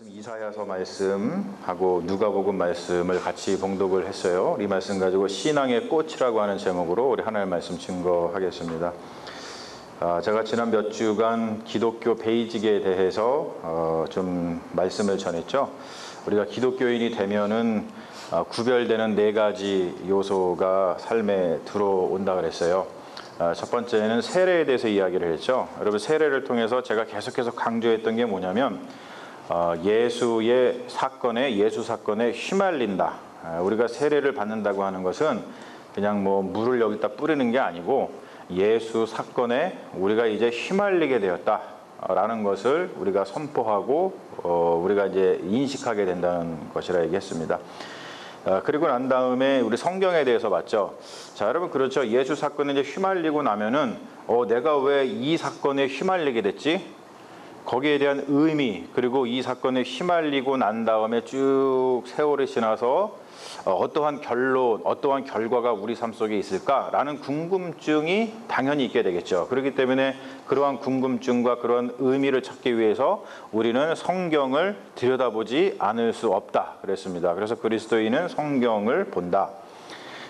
이사야서 말씀하고 누가복음 말씀을 같이 봉독을 했어요. 이 말씀 가지고 신앙의 꽃이라고 하는 제목으로 우리 하나님의 말씀 증거하겠습니다. 제가 지난 몇 주간 기독교 베이직에 대해서 좀 말씀을 전했죠. 우리가 기독교인이 되면은 구별되는 4가지 요소가 삶에 들어온다 그랬어요. 첫 번째는 세례에 대해서 이야기를 했죠. 여러분, 세례를 통해서 제가 계속해서 강조했던 게 뭐냐면 예수 사건에 휘말린다. 우리가 세례를 받는다고 하는 것은 그냥 뭐 물을 여기다 뿌리는 게 아니고 예수 사건에 우리가 이제 휘말리게 되었다라는 것을 우리가 선포하고 우리가 이제 인식하게 된다는 것이라 얘기했습니다. 그리고 난 다음에 우리 성경에 대해서 봤죠. 자, 여러분, 그렇죠. 예수 사건에 이제 휘말리고 나면은 내가 왜 이 사건에 휘말리게 됐지? 거기에 대한 의미, 그리고 이 사건에 휘말리고 난 다음에 쭉 세월이 지나서 어떠한 결론, 어떠한 결과가 우리 삶 속에 있을까라는 궁금증이 당연히 있게 되겠죠. 그렇기 때문에 그러한 궁금증과 그러한 의미를 찾기 위해서 우리는 성경을 들여다보지 않을 수 없다 그랬습니다. 그래서 그리스도인은 성경을 본다.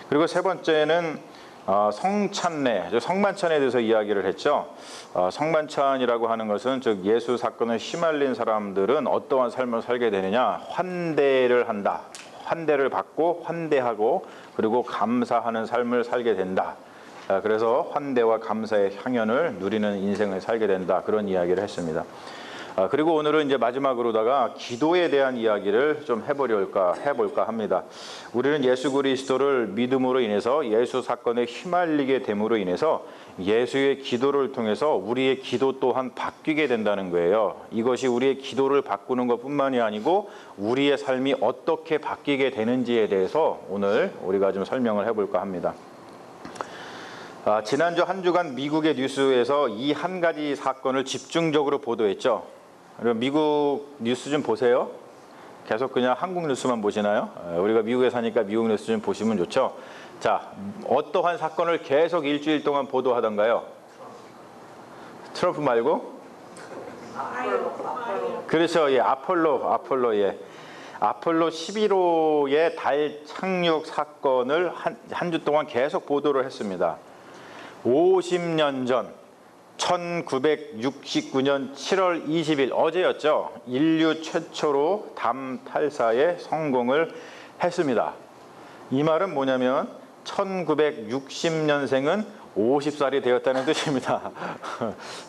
그리고 세 번째는 성찬례, 성만찬에 대해서 이야기를 했죠. 성만찬이라고 하는 것은 즉 예수 사건을 휘말린 사람들은 어떠한 삶을 살게 되느냐, 환대를 한다. 환대를 받고 환대하고 그리고 감사하는 삶을 살게 된다. 그래서 환대와 감사의 향연을 누리는 인생을 살게 된다. 그런 이야기를 했습니다. 그리고 오늘은 이제 마지막으로다가 기도에 대한 이야기를 좀 해볼까 합니다. 우리는 예수 그리스도를 믿음으로 인해서 예수 사건에 휘말리게 됨으로 인해서 예수의 기도를 통해서 우리의 기도 또한 바뀌게 된다는 거예요. 이것이 우리의 기도를 바꾸는 것뿐만이 아니고 우리의 삶이 어떻게 바뀌게 되는지에 대해서 오늘 우리가 좀 설명을 해볼까 합니다. 지난주 한 주간 미국의 뉴스에서 이 한 가지 사건을 집중적으로 보도했죠. 미국 뉴스 좀 보세요. 계속 그냥 한국 뉴스만 보시나요? 우리가 미국에 사니까 미국 뉴스 좀 보시면 좋죠. 자, 어떠한 사건을 계속 일주일 동안 보도하던가요? 트럼프 말고? 그렇죠. 예, 아폴로, 예. 아폴로 11호의 달 착륙 사건을 한 주 동안 계속 보도를 했습니다. 50년 전 1969년 7월 20일 어제였죠. 인류 최초로 담 탈사에 성공을 했습니다. 이 말은 뭐냐면 1960년생은 50살이 되었다는 뜻입니다.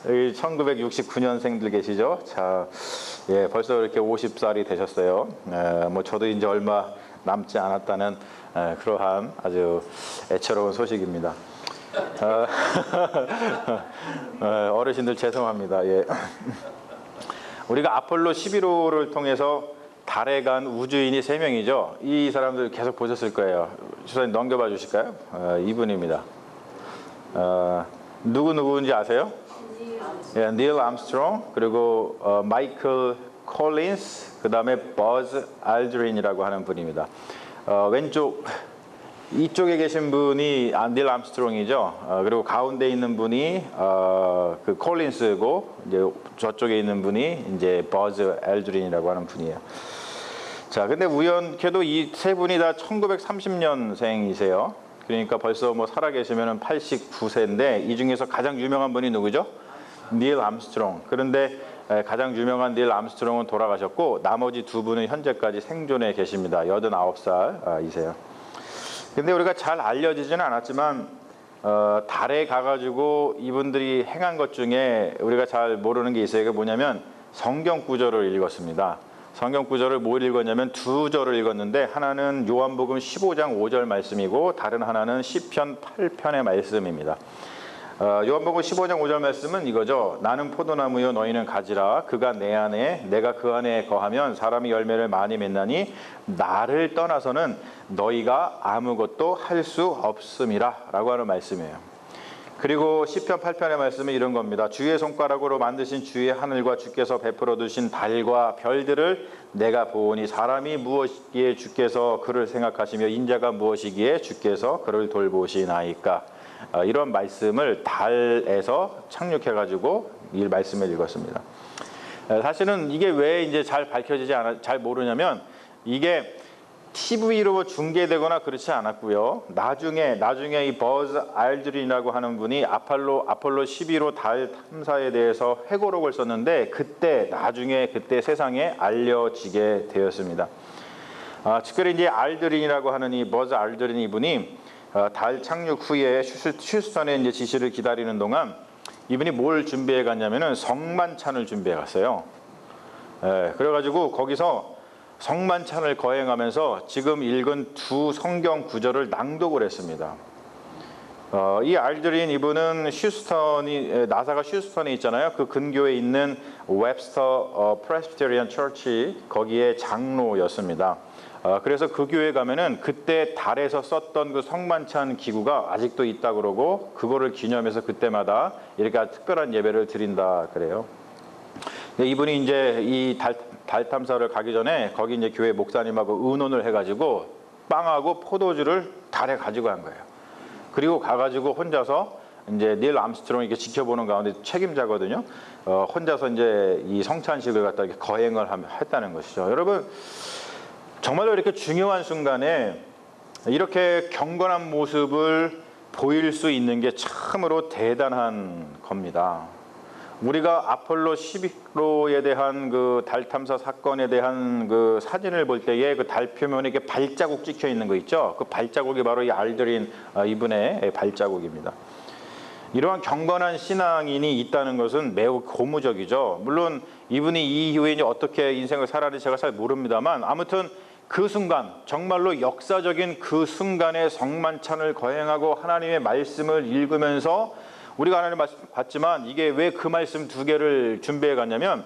여기 1969년생들 계시죠? 자, 예, 벌써 이렇게 50살이 되셨어요. 뭐 저도 이제 얼마 남지 않았다는 그러한 아주 애처로운 소식입니다. 어르신들 죄송합니다. 예. 우리가 아폴로 11호를 통해서 달에 간 우주인이 3명이죠. 이 사람들 계속 보셨을 거예요. 주사님 넘겨봐 주실까요? 이분입니다. 누구인지 아세요? 예, 닐 암스트롱, 그리고 마이클 콜린스, 그 다음에 버즈 알드린이라고 하는 분입니다. 왼쪽 이쪽에 계신 분이 닐 암스트롱이죠. 그리고 가운데 있는 분이 그 콜린스고, 이제 저쪽에 있는 분이 이제 버즈 알드린이라고 하는 분이에요. 자, 근데 우연케도 이 세 분이 다 1930년생이세요. 그러니까 벌써 뭐 살아계시면 89세인데 이 중에서 가장 유명한 분이 누구죠? 닐 암스트롱. 그런데 가장 유명한 닐 암스트롱은 돌아가셨고 나머지 두 분은 현재까지 생존해 계십니다. 89살이세요. 근데 우리가 잘 알려지지는 않았지만 달에 가가지고 이분들이 행한 것 중에 우리가 잘 모르는 게 있어요. 이게 뭐냐면 성경 구절을 읽었습니다. 성경 구절을 뭘 읽었냐면 2절을 읽었는데 하나는 요한복음 15장 5절 말씀이고 다른 하나는 시편 8편의 말씀입니다. 요한복음 15장 5절 말씀은 이거죠. 나는 포도나무요 너희는 가지라. 그가 내 안에 내가 그 안에 거하면 사람이 열매를 많이 맺나니 나를 떠나서는 너희가 아무것도 할 수 없음이라 라고 하는 말씀이에요. 그리고 시편 8편의 말씀은 이런 겁니다. 주의 손가락으로 만드신 주의 하늘과 주께서 베풀어 두신 달과 별들을 내가 보오니 사람이 무엇이기에 주께서 그를 생각하시며 인자가 무엇이기에 주께서 그를 돌보시나이까. 이런 말씀을 달에서 착륙해가지고 이 말씀을 읽었습니다. 사실은 이게 왜 이제 잘 잘 모르냐면 이게 TV로 중계되거나 그렇지 않았고요. 나중에 이 버즈 알드린이라고 하는 분이 아폴로 12로 달 탐사에 대해서 회고록을 썼는데 나중에 세상에 알려지게 되었습니다. 특별히 이제 알드린이라고 하는 이 버즈 알드린 이분이 달 착륙 후에 휴스턴의 이제 지시를 기다리는 동안 이분이 뭘 준비해 갔냐면은 성만찬을 준비해 갔어요. 그래가지고 거기서 성만찬을 거행하면서 지금 읽은 두 성경 구절을 낭독을 했습니다. 이 알드린 이분은 나사가 휴스턴에 있잖아요. 그 근교에 있는 웹스터 프레스비테리안 처치 거기에 장로였습니다. 그래서 그 교회 가면은 그때 달에서 썼던 그 성만찬 기구가 아직도 있다 그러고 그거를 기념해서 그때마다 이렇게 특별한 예배를 드린다 그래요. 이분이 이제 이 달 탐사를 가기 전에 거기 이제 교회 목사님하고 의논을 해가지고 빵하고 포도주를 달에 가지고 간 거예요. 그리고 가가지고 혼자서 이제 닐 암스트롱이 이렇게 지켜보는 가운데 책임자거든요. 혼자서 이제 이 성찬식을 갖다 이렇게 거행을 했다는 것이죠. 여러분, 정말로 이렇게 중요한 순간에 이렇게 경건한 모습을 보일 수 있는 게 참으로 대단한 겁니다. 우리가 아폴로 11호에 대한 그 달 탐사 사건에 대한 그 사진을 볼 때에 그 달 표면에 이렇게 발자국 찍혀 있는 거 있죠? 그 발자국이 바로 이 알드린 이분의 발자국입니다. 이러한 경건한 신앙인이 있다는 것은 매우 고무적이죠. 물론 이분이 이 이후에 이제 어떻게 인생을 살았는지 제가 잘 모릅니다만 아무튼 그 순간, 정말로 역사적인 그 순간에 성만찬을 거행하고 하나님의 말씀을 읽으면서 우리가 하나님의 말씀 봤지만 이게 왜 그 말씀 두 개를 준비해 갔냐면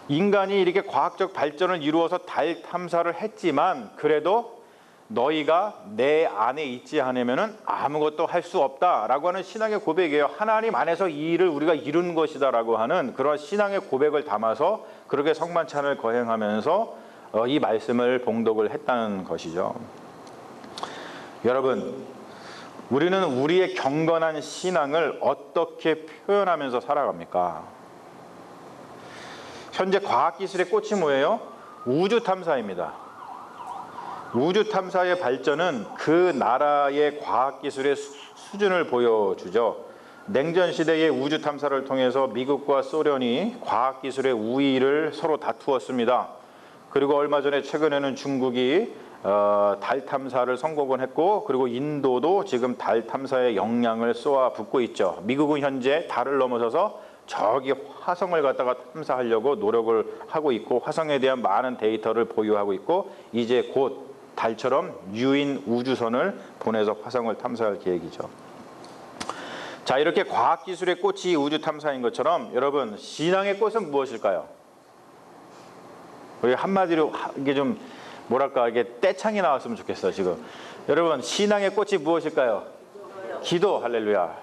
인간이 이렇게 과학적 발전을 이루어서 달 탐사를 했지만 그래도 너희가 내 안에 있지 않으면 아무것도 할 수 없다라고 하는 신앙의 고백이에요. 하나님 안에서 이 일을 우리가 이룬 것이다라고 하는 그런 신앙의 고백을 담아서 그렇게 성만찬을 거행하면서 이 말씀을 봉독을 했다는 것이죠. 여러분, 우리는 우리의 경건한 신앙을 어떻게 표현하면서 살아갑니까? 현재 과학기술의 꽃이 뭐예요? 우주 탐사입니다. 우주 탐사의 발전은 그 나라의 과학기술의 수준을 보여주죠. 냉전 시대의 우주 탐사를 통해서 미국과 소련이 과학기술의 우위를 서로 다투었습니다. 그리고 얼마 전에 최근에는 중국이 달 탐사를 성공을 했고 그리고 인도도 지금 달 탐사의 역량을 쏟아붓고 있죠. 미국은 현재 달을 넘어서서 저기 화성을 갖다가 탐사하려고 노력을 하고 있고 화성에 대한 많은 데이터를 보유하고 있고 이제 곧 달처럼 유인 우주선을 보내서 화성을 탐사할 계획이죠. 자, 이렇게 과학기술의 꽃이 우주 탐사인 것처럼 여러분, 신앙의 꽃은 무엇일까요? 우리 한마디로 이게 좀 뭐랄까 이게 떼창이 나왔으면 좋겠어요. 지금 여러분, 신앙의 꽃이 무엇일까요? 기도. 할렐루야.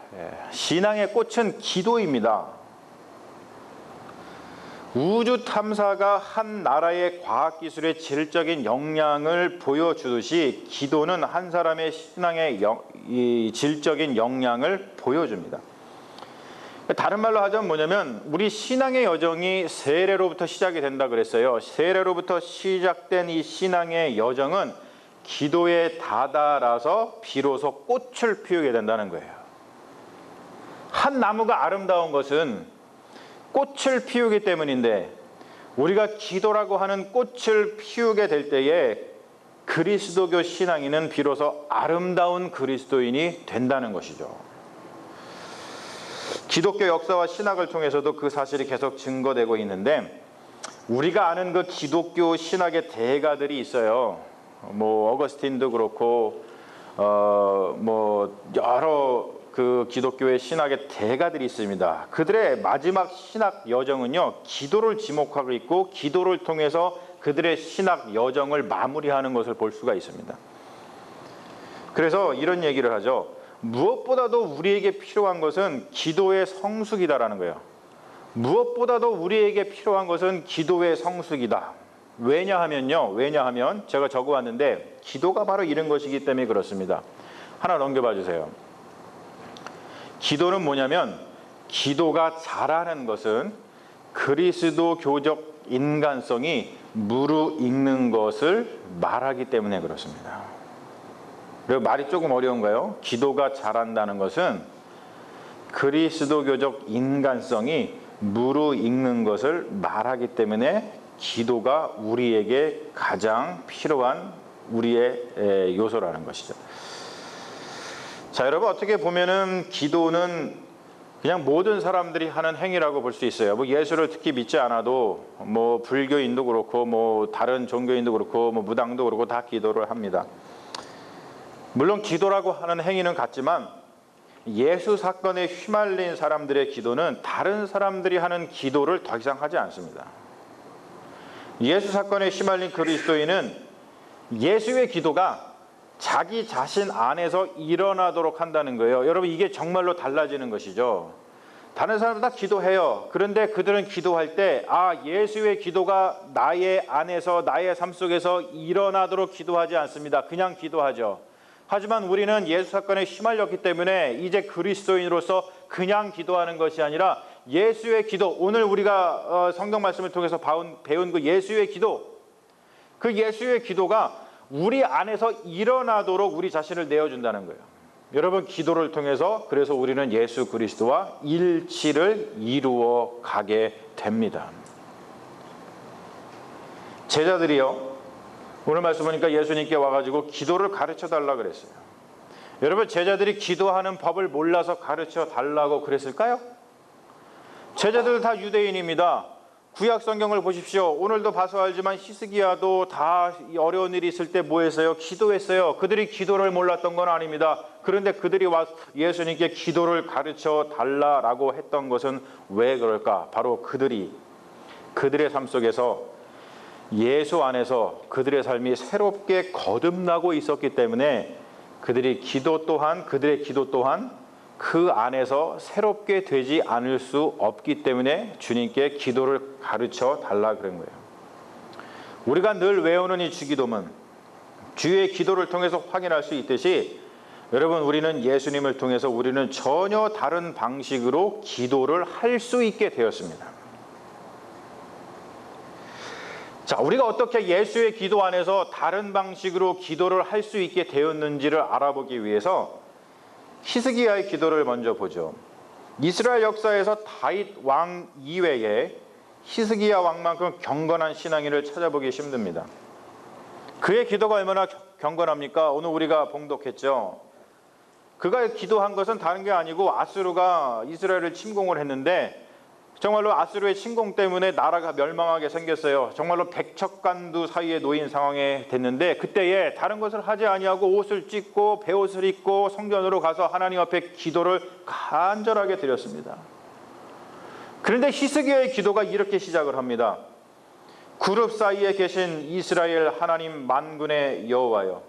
신앙의 꽃은 기도입니다. 우주 탐사가 한 나라의 과학기술의 질적인 역량을 보여주듯이 기도는 한 사람의 신앙의 질적인 역량을 보여줍니다. 다른 말로 하자면 뭐냐면 우리 신앙의 여정이 세례로부터 시작이 된다 그랬어요. 세례로부터 시작된 이 신앙의 여정은 기도에 다다라서 비로소 꽃을 피우게 된다는 거예요. 한 나무가 아름다운 것은 꽃을 피우기 때문인데 우리가 기도라고 하는 꽃을 피우게 될 때에 그리스도교 신앙인은 비로소 아름다운 그리스도인이 된다는 것이죠. 기독교 역사와 신학을 통해서도 그 사실이 계속 증거되고 있는데 우리가 아는 그 기독교 신학의 대가들이 있어요. 뭐 어거스틴도 그렇고 뭐 여러 그 기독교의 신학의 대가들이 있습니다. 그들의 마지막 신학 여정은요, 기도를 지목하고 있고 기도를 통해서 그들의 신학 여정을 마무리하는 것을 볼 수가 있습니다. 그래서 이런 얘기를 하죠. 무엇보다도 우리에게 필요한 것은 기도의 성숙이다라는 거예요. 무엇보다도 우리에게 필요한 것은 기도의 성숙이다. 왜냐하면 제가 적어왔는데 기도가 바로 이런 것이기 때문에 그렇습니다. 하나 넘겨봐 주세요. 기도는 뭐냐면 기도가 잘하는 것은 그리스도교적 인간성이 무르익는 것을 말하기 때문에 그렇습니다. 그리고 말이 조금 어려운가요? 기도가 자란다는 것은 그리스도교적 인간성이 무르익는 것을 말하기 때문에 기도가 우리에게 가장 필요한 우리의 요소라는 것이죠. 자, 여러분, 어떻게 보면은 기도는 그냥 모든 사람들이 하는 행위라고 볼 수 있어요. 뭐 예수를 특히 믿지 않아도 뭐 불교인도 그렇고 뭐 다른 종교인도 그렇고 뭐 무당도 그렇고 다 기도를 합니다. 물론 기도라고 하는 행위는 같지만 예수 사건에 휘말린 사람들의 기도는 다른 사람들이 하는 기도를 더 이상 하지 않습니다. 예수 사건에 휘말린 그리스도인은 예수의 기도가 자기 자신 안에서 일어나도록 한다는 거예요. 여러분, 이게 정말로 달라지는 것이죠. 다른 사람들 다 기도해요. 그런데 그들은 기도할 때 예수의 기도가 나의 안에서 나의 삶 속에서 일어나도록 기도하지 않습니다. 그냥 기도하죠. 하지만 우리는 예수 사건에 휘말렸기 때문에 이제 그리스도인으로서 그냥 기도하는 것이 아니라 예수의 기도, 오늘 우리가 성경 말씀을 통해서 배운 그 예수의 기도, 그 예수의 기도가 우리 안에서 일어나도록 우리 자신을 내어준다는 거예요. 여러분, 기도를 통해서 그래서 우리는 예수 그리스도와 일치를 이루어 가게 됩니다. 제자들이요, 오늘 말씀 보니까 예수님께 와가지고 기도를 가르쳐 달라 그랬어요. 여러분, 제자들이 기도하는 법을 몰라서 가르쳐 달라고 그랬을까요? 제자들 다 유대인입니다. 구약 성경을 보십시오. 오늘도 봐서 알지만 히스기야도 다 어려운 일이 있을 때 뭐 했어요? 기도했어요. 그들이 기도를 몰랐던 건 아닙니다. 그런데 그들이 와서 예수님께 기도를 가르쳐 달라라고 했던 것은 왜 그럴까? 바로 그들의 삶 속에서 예수 안에서 그들의 삶이 새롭게 거듭나고 있었기 때문에 그들의 기도 또한 그 안에서 새롭게 되지 않을 수 없기 때문에 주님께 기도를 가르쳐 달라 그런 거예요. 우리가 늘 외우는 이 주기도문, 주의 기도를 통해서 확인할 수 있듯이 여러분, 우리는 예수님을 통해서 우리는 전혀 다른 방식으로 기도를 할 수 있게 되었습니다. 자, 우리가 어떻게 예수의 기도 안에서 다른 방식으로 기도를 할 수 있게 되었는지를 알아보기 위해서 히스기야의 기도를 먼저 보죠. 이스라엘 역사에서 다윗 왕 이외에 히스기야 왕만큼 경건한 신앙인을 찾아보기 힘듭니다. 그의 기도가 얼마나 경건합니까? 오늘 우리가 봉독했죠. 그가 기도한 것은 다른 게 아니고 아수르가 이스라엘을 침공을 했는데 정말로 아수르의 침공 때문에 나라가 멸망하게 생겼어요. 정말로 백척간두 사이에 놓인 상황에 됐는데 그때에 다른 것을 하지 아니하고 옷을 찢고 베옷을 입고 성전으로 가서 하나님 앞에 기도를 간절하게 드렸습니다. 그런데 히스기야의 기도가 이렇게 시작을 합니다. 그룹 사이에 계신 이스라엘 하나님 만군의 여호와여,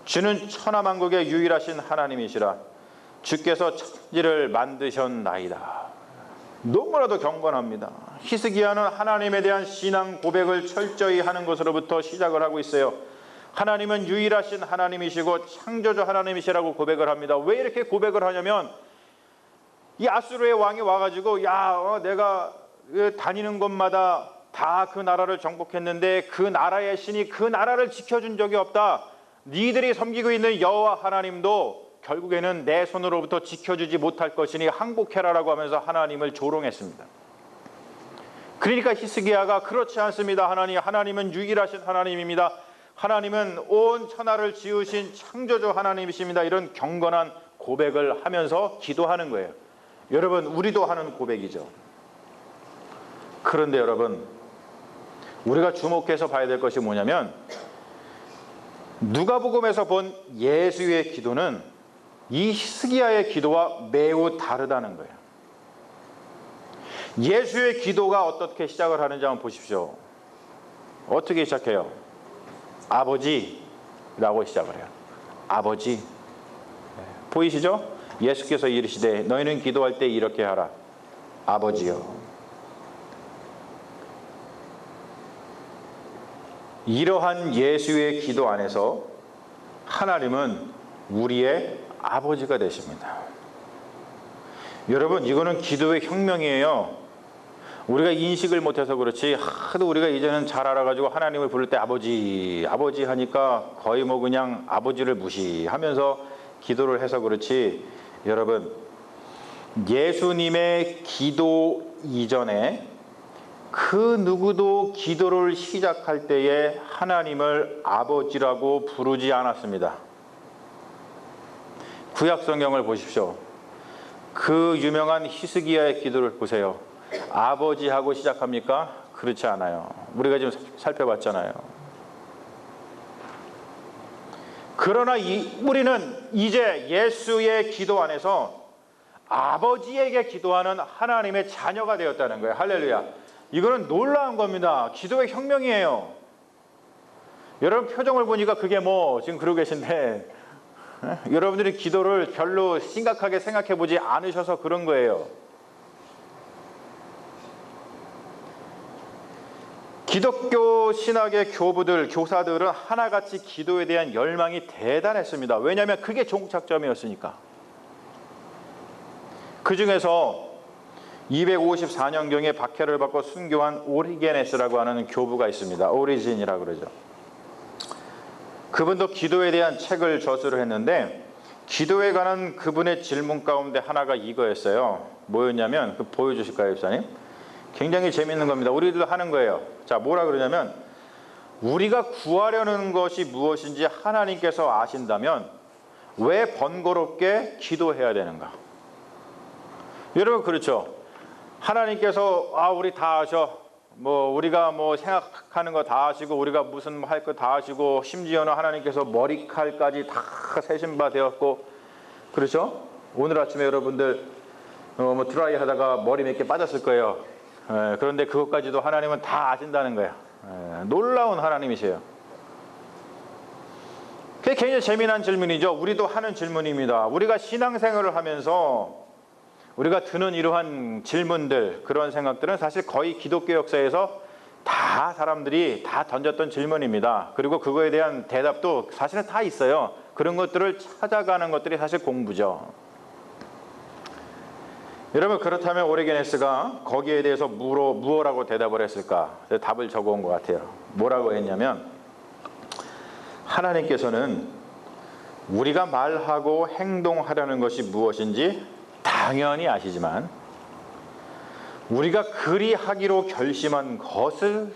주는 천하만국의 유일하신 하나님이시라. 주께서 천지를 만드셨나이다. 너무나도 경건합니다. 히스기야는 하나님에 대한 신앙 고백을 철저히 하는 것으로부터 시작을 하고 있어요. 하나님은 유일하신 하나님이시고 창조주 하나님이시라고 고백을 합니다. 왜 이렇게 고백을 하냐면 이 아수르의 왕이 와가지고 내가 다니는 곳마다 다 그 나라를 정복했는데 그 나라의 신이 그 나라를 지켜준 적이 없다. 니들이 섬기고 있는 여호와 하나님도 결국에는 내 손으로부터 지켜주지 못할 것이니 항복해라라고 하면서 하나님을 조롱했습니다. 그러니까 히스기야가 그렇지 않습니다. 하나님은 유일하신 하나님입니다. 하나님은 온 천하를 지으신 창조주 하나님이십니다. 이런 경건한 고백을 하면서 기도하는 거예요. 여러분, 우리도 하는 고백이죠. 그런데 여러분, 우리가 주목해서 봐야 될 것이 뭐냐면 누가복음에서 본 예수의 기도는 이 히스기야의 기도와 매우 다르다는 거예요. 예수의 기도가 어떻게 시작을 하는지 한번 보십시오. 어떻게 시작해요? 아버지라고 시작을 해요. 아버지. 보이시죠? 예수께서 이르시되 너희는 기도할 때 이렇게 하라. 아버지여. 이러한 예수의 기도 안에서 하나님은 우리의 아버지가 되십니다. 여러분, 이거는 기도의 혁명이에요. 우리가 인식을 못해서 그렇지 하도 우리가 이제는 잘 알아가지고 하나님을 부를 때 아버지 아버지 하니까 거의 뭐 그냥 아버지를 무시하면서 기도를 해서 그렇지, 여러분 예수님의 기도 이전에 그 누구도 기도를 시작할 때에 하나님을 아버지라고 부르지 않았습니다. 구약 성경을 보십시오. 그 유명한 히스기야의 기도를 보세요. 아버지하고 시작합니까? 그렇지 않아요. 우리가 지금 살펴봤잖아요. 그러나 우리는 이제 예수의 기도 안에서 아버지에게 기도하는 하나님의 자녀가 되었다는 거예요. 할렐루야. 이거는 놀라운 겁니다. 기도의 혁명이에요. 여러분 표정을 보니까 그게 뭐 지금 그러고 계신데, 여러분들이 기도를 별로 심각하게 생각해 보지 않으셔서 그런 거예요. 기독교 신학의 교사들은 하나같이 기도에 대한 열망이 대단했습니다. 왜냐하면 그게 종착점이었으니까. 그 중에서 254년경에 박해를 받고 순교한 오리게네스라고 하는 교부가 있습니다. 오리진이라고 그러죠. 그분도 기도에 대한 책을 저술을 했는데, 기도에 관한 그분의 질문 가운데 하나가 이거였어요. 뭐였냐면, 보여주실까요, 집사님? 굉장히 재미있는 겁니다. 우리도 하는 거예요. 자, 뭐라 그러냐면, 우리가 구하려는 것이 무엇인지 하나님께서 아신다면 왜 번거롭게 기도해야 되는가? 여러분 그렇죠? 하나님께서 우리 다 아셔. 우리가 생각하는 거 다 아시고, 우리가 무슨 할 거 다 아시고, 심지어는 하나님께서 머리칼까지 다 세신 바 되었고, 그렇죠? 오늘 아침에 여러분들 드라이 하다가 머리 몇 개 빠졌을 거예요. 그런데 그것까지도 하나님은 다 아신다는 거예요. 놀라운 하나님이세요. 그게 굉장히 재미난 질문이죠. 우리도 하는 질문입니다. 우리가 신앙생활을 하면서 우리가 드는 이러한 질문들, 그런 생각들은 사실 거의 기독교 역사에서 다 사람들이 다 던졌던 질문입니다. 그리고 그거에 대한 대답도 사실은 다 있어요. 그런 것들을 찾아가는 것들이 사실 공부죠. 여러분 그렇다면 오리게네스가 거기에 대해서 무엇라고 대답을 했을까? 답을 적어온 것 같아요. 뭐라고 했냐면, 하나님께서는 우리가 말하고 행동하려는 것이 무엇인지 당연히 아시지만, 우리가 그리하기로 결심한 것을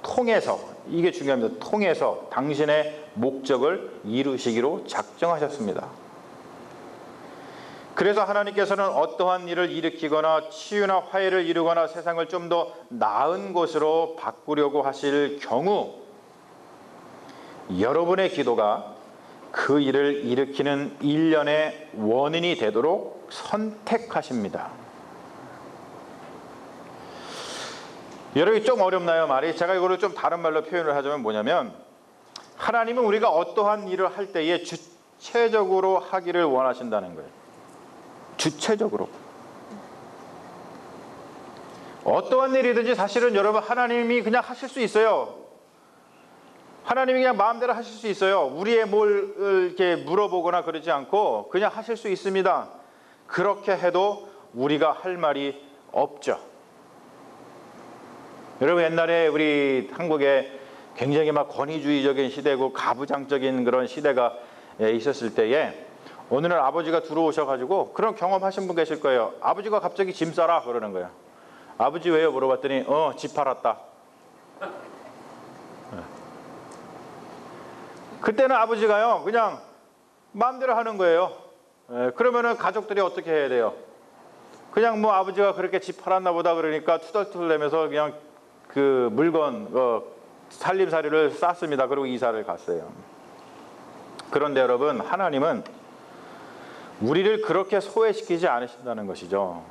통해서, 이게 중요합니다. 통해서 당신의 목적을 이루시기로 작정하셨습니다. 그래서 하나님께서는 어떠한 일을 일으키거나 치유나 화해를 이루거나 세상을 좀 더 나은 곳으로 바꾸려고 하실 경우, 여러분의 기도가 그 일을 일으키는 일련의 원인이 되도록 선택하십니다. 여러분이 좀 어렵나요, 말이? 제가 이거를 좀 다른 말로 표현을 하자면 뭐냐면, 하나님은 우리가 어떠한 일을 할 때에 주체적으로 하기를 원하신다는 거예요. 주체적으로. 어떠한 일이든지 사실은 여러분 하나님이 그냥 하실 수 있어요. 하나님이 그냥 마음대로 하실 수 있어요. 우리의 뭘 이렇게 물어보거나 그러지 않고 그냥 하실 수 있습니다. 그렇게 해도 우리가 할 말이 없죠. 여러분 옛날에 우리 한국에 굉장히 막 권위주의적인 시대고 가부장적인 그런 시대가 있었을 때에 어느 날 아버지가 들어오셔가지고, 그런 경험하신 분 계실 거예요. 아버지가 갑자기 짐 싸라 그러는 거예요. 아버지 왜요? 물어봤더니 집 팔았다. 그때는 아버지가요 그냥 마음대로 하는 거예요. 그러면은 가족들이 어떻게 해야 돼요? 그냥 아버지가 그렇게 집 팔았나 보다 그러니까 투덜투덜대면서 그냥 그 물건 살림살이를 쌌습니다. 그리고 이사를 갔어요. 그런데 여러분 하나님은 우리를 그렇게 소외시키지 않으신다는 것이죠.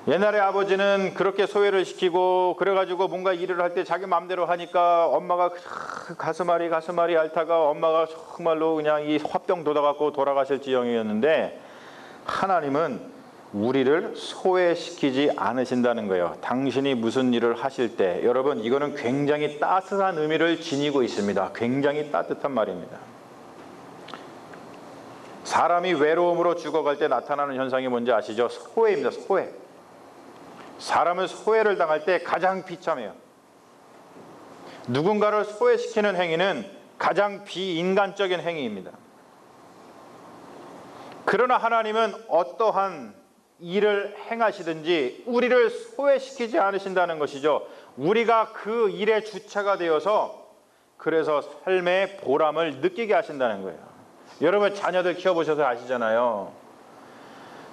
옛날에 아버지는 그렇게 소외를 시키고 그래가지고 뭔가 일을 할 때 자기 마음대로 하니까 엄마가 가슴앓이 앓다가 엄마가 정말로 그냥 이 화병 돋아갖고 돌아가실 지경이었는데, 하나님은 우리를 소외시키지 않으신다는 거예요. 당신이 무슨 일을 하실 때, 여러분 이거는 굉장히 따뜻한 의미를 지니고 있습니다. 굉장히 따뜻한 말입니다. 사람이 외로움으로 죽어갈 때 나타나는 현상이 뭔지 아시죠? 소외입니다. 소외. 사람은 소외를 당할 때 가장 비참해요. 누군가를 소외시키는 행위는 가장 비인간적인 행위입니다. 그러나 하나님은 어떠한 일을 행하시든지 우리를 소외시키지 않으신다는 것이죠. 우리가 그 일의 주체가 되어서 그래서 삶의 보람을 느끼게 하신다는 거예요. 여러분 자녀들 키워보셔서 아시잖아요.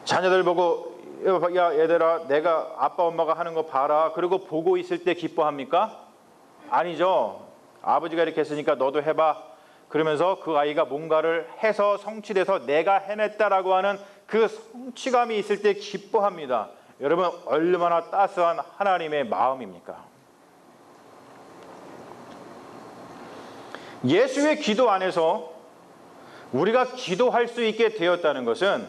자녀들 보고 야 얘들아 내가 아빠 엄마가 하는 거 봐라. 그리고 보고 있을 때 기뻐합니까? 아니죠. 아버지가 이렇게 했으니까 너도 해봐. 그러면서 그 아이가 뭔가를 해서 성취돼서 내가 해냈다라고 하는 그 성취감이 있을 때 기뻐합니다. 여러분 얼마나 따스한 하나님의 마음입니까? 예수의 기도 안에서 우리가 기도할 수 있게 되었다는 것은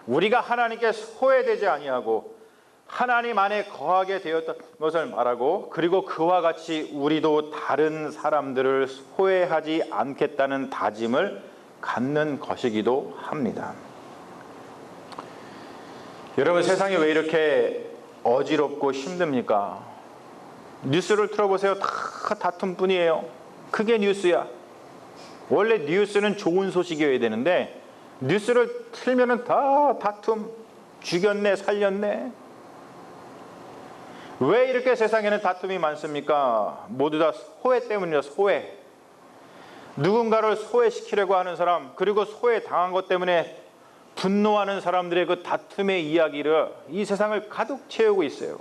우리가 하나님께 소외되지 아니하고 하나님 안에 거하게 되었다는 것을 말하고, 그리고 그와 같이 우리도 다른 사람들을 소외하지 않겠다는 다짐을 갖는 것이기도 합니다. 여러분 세상이 왜 이렇게 어지럽고 힘듭니까? 뉴스를 틀어보세요. 다 다툼뿐이에요. 그게 뉴스야. 원래 뉴스는 좋은 소식이어야 되는데 뉴스를 틀면은 다 다툼, 죽였네 살렸네. 왜 이렇게 세상에는 다툼이 많습니까? 모두 다 소외 때문이죠. 소외. 누군가를 소외시키려고 하는 사람, 그리고 소외당한 것 때문에 분노하는 사람들의 그 다툼의 이야기를 이 세상을 가득 채우고 있어요.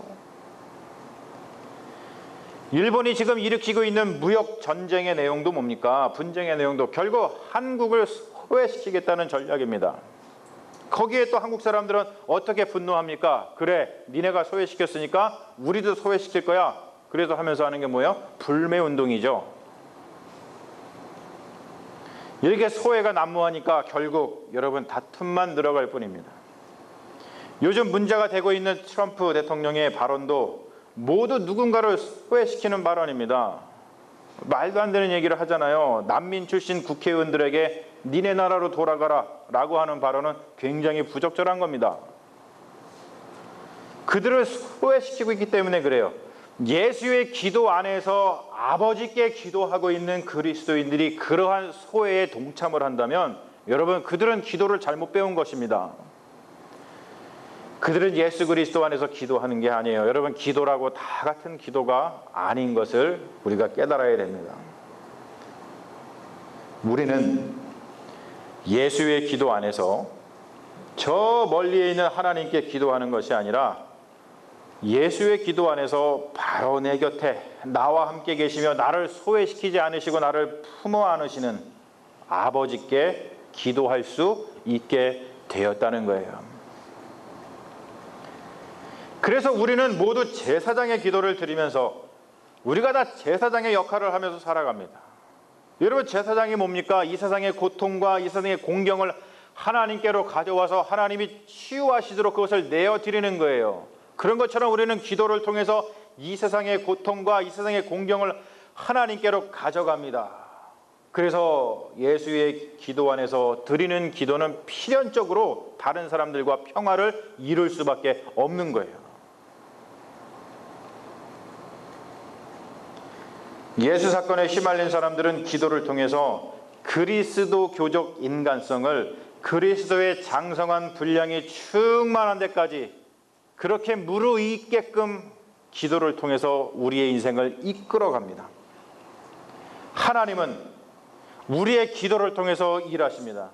일본이 지금 일으키고 있는 무역 전쟁의 내용도 뭡니까? 분쟁의 내용도 결국 한국을 소외시키겠다는 전략입니다. 거기에 또 한국 사람들은 어떻게 분노합니까? 그래, 니네가 소외시켰으니까 우리도 소외시킬 거야. 그래서 하면서 하는 게 뭐예요? 불매운동이죠. 이렇게 소외가 난무하니까 결국 여러분 다툼만 늘어갈 뿐입니다. 요즘 문제가 되고 있는 트럼프 대통령의 발언도 모두 누군가를 소외시키는 발언입니다. 말도 안 되는 얘기를 하잖아요. 난민 출신 국회의원들에게 니네 나라로 돌아가라 라고 하는 발언은 굉장히 부적절한 겁니다. 그들을 소외시키고 있기 때문에 그래요. 예수의 기도 안에서 아버지께 기도하고 있는 그리스도인들이 그러한 소외에 동참을 한다면 여러분 그들은 기도를 잘못 배운 것입니다. 그들은 예수 그리스도 안에서 기도하는 게 아니에요. 여러분 기도라고 다 같은 기도가 아닌 것을 우리가 깨달아야 됩니다. 우리는 예수의 기도 안에서 저 멀리에 있는 하나님께 기도하는 것이 아니라 예수의 기도 안에서 바로 내 곁에 나와 함께 계시며 나를 소외시키지 않으시고 나를 품어 안으시는 아버지께 기도할 수 있게 되었다는 거예요. 그래서 우리는 모두 제사장의 기도를 드리면서 우리가 다 제사장의 역할을 하면서 살아갑니다. 여러분 제사장이 뭡니까? 이 세상의 고통과 이 세상의 공경을 하나님께로 가져와서 하나님이 치유하시도록 그것을 내어드리는 거예요. 그런 것처럼 우리는 기도를 통해서 이 세상의 고통과 이 세상의 공경을 하나님께로 가져갑니다. 그래서 예수의 기도 안에서 드리는 기도는 필연적으로 다른 사람들과 평화를 이룰 수밖에 없는 거예요. 예수 사건에 휘말린 사람들은 기도를 통해서 그리스도 교적 인간성을 그리스도의 장성한 분량이 충만한 데까지 그렇게 무르익게끔 기도를 통해서 우리의 인생을 이끌어 갑니다. 하나님은 우리의 기도를 통해서 일하십니다.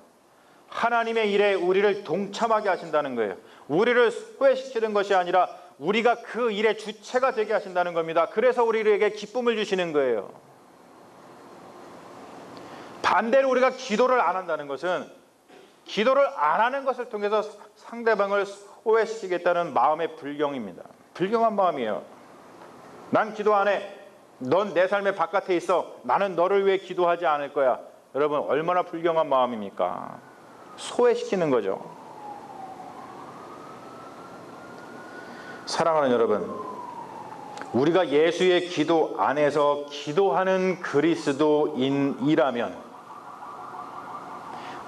하나님의 일에 우리를 동참하게 하신다는 거예요. 우리를 소외시키는 것이 아니라 우리가 그 일의 주체가 되게 하신다는 겁니다. 그래서 우리에게 기쁨을 주시는 거예요. 반대로 우리가 기도를 안 한다는 것은 기도를 안 하는 것을 통해서 상대방을 소외시키겠다는 마음의 불경입니다. 불경한 마음이에요. 난 기도 안 해. 넌 내 삶의 바깥에 있어. 나는 너를 위해 기도하지 않을 거야. 여러분 얼마나 불경한 마음입니까? 소외시키는 거죠. 사랑하는 여러분, 우리가 예수의 기도 안에서 기도하는 그리스도인이라면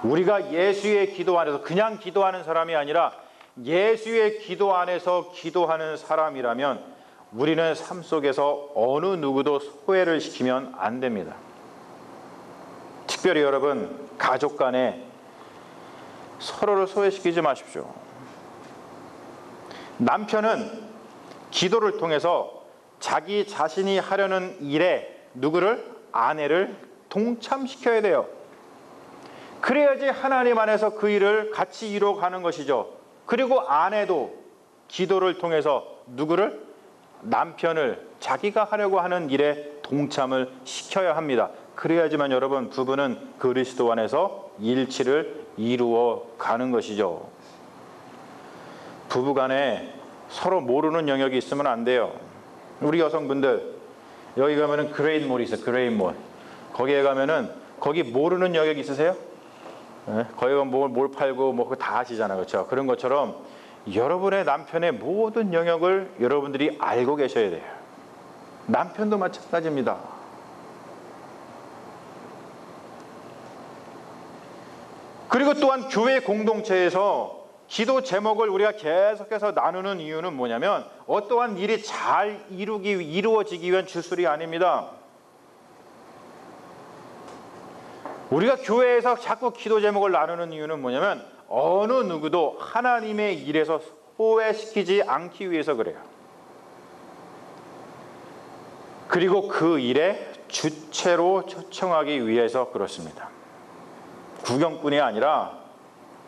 우리가 예수의 기도 안에서 그냥 기도하는 사람이 아니라 예수의 기도 안에서 기도하는 사람이라면 우리는 삶 속에서 어느 누구도 소외를 시키면 안 됩니다. 특별히 여러분, 가족 간에 서로를 소외시키지 마십시오. 남편은 기도를 통해서 자기 자신이 하려는 일에 누구를? 아내를 동참시켜야 돼요. 그래야지 하나님 안에서 그 일을 같이 이루어가는 것이죠. 그리고 아내도 기도를 통해서 누구를? 남편을 자기가 하려고 하는 일에 동참을 시켜야 합니다. 그래야지만 여러분, 부부는 그리스도 안에서 일치를 이루어 가는 것이죠. 부부간에 서로 모르는 영역이 있으면 안 돼요. 우리 여성분들, 여기 가면은 그레인몰이 있어요. 그레인몰. 거기에 가면은 거기 모르는 영역이 있으세요? 네? 거기 가면 뭘 팔고 뭐 그거 다 아시잖아요. 그렇죠? 그런 것처럼 여러분의 남편의 모든 영역을 여러분들이 알고 계셔야 돼요. 남편도 마찬가지입니다. 그리고 또한 교회 공동체에서 기도 제목을 우리가 계속해서 나누는 이유는 뭐냐면 어떠한 일이 잘 이루어지기 위한 주술이 아닙니다. 우리가 교회에서 자꾸 기도 제목을 나누는 이유는 뭐냐면 어느 누구도 하나님의 일에서 소외시키지 않기 위해서 그래요. 그리고 그 일에 주체로 초청하기 위해서 그렇습니다. 구경꾼이 아니라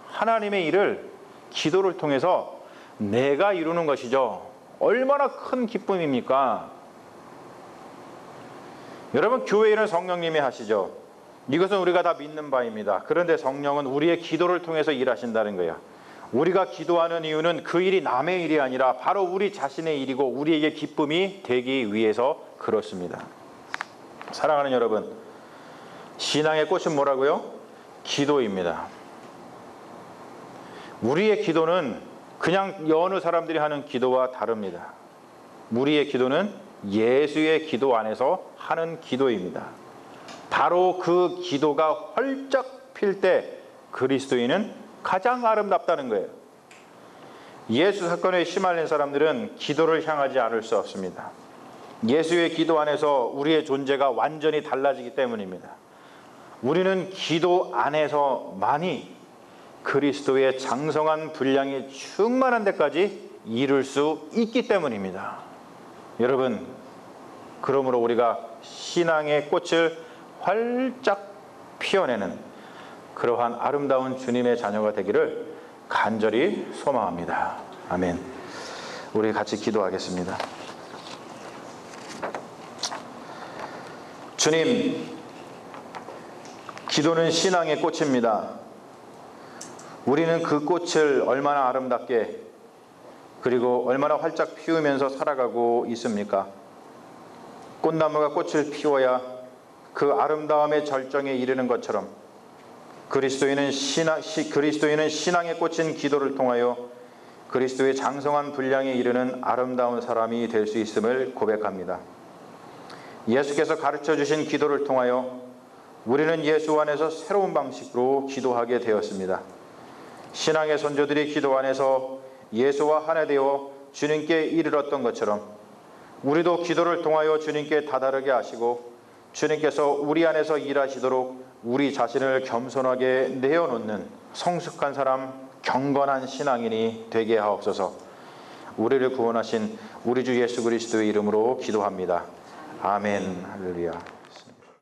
하나님의 일을 기도를 통해서 내가 이루는 것이죠. 얼마나 큰 기쁨입니까? 여러분, 교회 일은 성령님이 하시죠. 이것은 우리가 다 믿는 바입니다. 그런데 성령은 우리의 기도를 통해서 일하신다는 거예요. 우리가 기도하는 이유는 그 일이 남의 일이 아니라 바로 우리 자신의 일이고 우리에게 기쁨이 되기 위해서 그렇습니다. 사랑하는 여러분, 신앙의 꽃은 뭐라고요? 기도입니다. 우리의 기도는 그냥 여느 사람들이 하는 기도와 다릅니다. 우리의 기도는 예수의 기도 안에서 하는 기도입니다. 바로 그 기도가 활짝 필 때 그리스도인은 가장 아름답다는 거예요. 예수 사건에 시말린 사람들은 기도를 향하지 않을 수 없습니다. 예수의 기도 안에서 우리의 존재가 완전히 달라지기 때문입니다. 우리는 기도 안에서만이 그리스도의 장성한 분량이 충만한 데까지 이룰 수 있기 때문입니다. 여러분, 그러므로 우리가 신앙의 꽃을 활짝 피워내는 그러한 아름다운 주님의 자녀가 되기를 간절히 소망합니다. 아멘. 우리 같이 기도하겠습니다. 주님, 기도는 신앙의 꽃입니다. 우리는 그 꽃을 얼마나 아름답게 그리고 얼마나 활짝 피우면서 살아가고 있습니까? 꽃나무가 꽃을 피워야 그 아름다움의 절정에 이르는 것처럼 그리스도인은 신앙의 꽃인 기도를 통하여 그리스도의 장성한 분량에 이르는 아름다운 사람이 될 수 있음을 고백합니다. 예수께서 가르쳐 주신 기도를 통하여 우리는 예수 안에서 새로운 방식으로 기도하게 되었습니다. 신앙의 선조들이 기도 안에서 예수와 하나 되어 주님께 이르렀던 것처럼 우리도 기도를 통하여 주님께 다다르게 하시고 주님께서 우리 안에서 일하시도록 우리 자신을 겸손하게 내어놓는 성숙한 사람, 경건한 신앙인이 되게 하옵소서. 우리를 구원하신 우리 주 예수 그리스도의 이름으로 기도합니다. 아멘. 할렐루야.